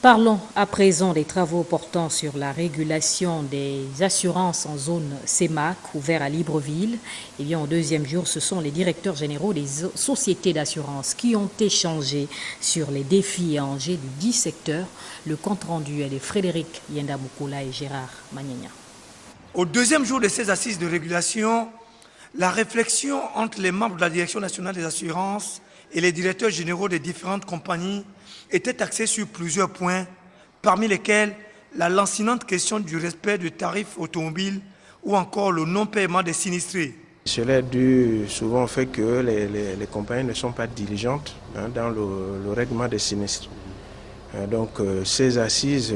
Parlons à présent des travaux portant sur la régulation des assurances en zone CEMAC, ouvert à Libreville. Eh bien, au deuxième jour, ce sont les directeurs généraux des sociétés d'assurance qui ont échangé sur les défis et enjeux du 10 secteur. Le compte-rendu est de Frédéric Yenda-Moukoula et Gérard Magnagna. Au deuxième jour de ces assises de régulation, la réflexion entre les membres de la Direction nationale des assurances et les directeurs généraux des différentes compagnies était axée sur plusieurs points, parmi lesquels la lancinante question du respect du tarif automobile ou encore le non-paiement des sinistrés. Cela est dû souvent au fait que les compagnies ne sont pas diligentes dans le règlement des sinistres. Donc ces assises,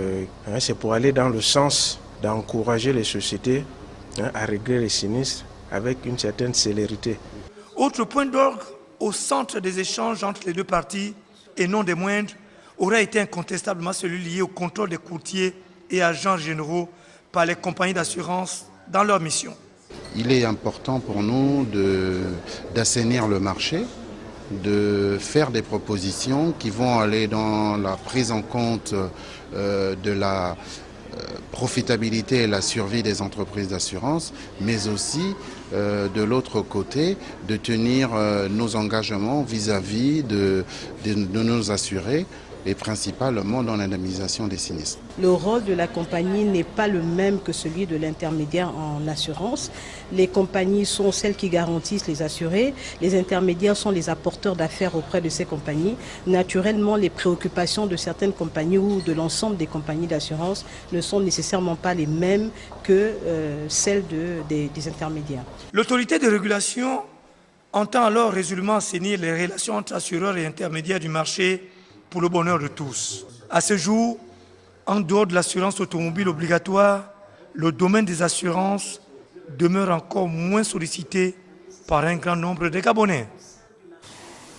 c'est pour aller dans le sens d'encourager les sociétés à régler les sinistres avec une certaine célérité. Autre point d'orgue au centre des échanges entre les deux parties, et non des moindres, aurait été incontestablement celui lié au contrôle des courtiers et agents généraux par les compagnies d'assurance dans leur mission. Il est important pour nous d'assainir le marché, de faire des propositions qui vont aller dans la prise en compte de la profitabilité et la survie des entreprises d'assurance, mais aussi de l'autre côté de tenir nos engagements vis-à-vis de nos assurés et principalement dans l'indemnisation des sinistres. Le rôle de la compagnie n'est pas le même que celui de l'intermédiaire en assurance. Les compagnies sont celles qui garantissent les assurés. Les intermédiaires sont les apporteurs d'affaires auprès de ces compagnies. Naturellement, les préoccupations de certaines compagnies ou de l'ensemble des compagnies d'assurance ne sont nécessairement pas les mêmes que celles des intermédiaires. L'autorité de régulation entend alors résolument assainir les relations entre assureurs et intermédiaires du marché pour le bonheur de tous. À ce jour, en dehors de l'assurance automobile obligatoire, le domaine des assurances demeure encore moins sollicité par un grand nombre de Gabonais.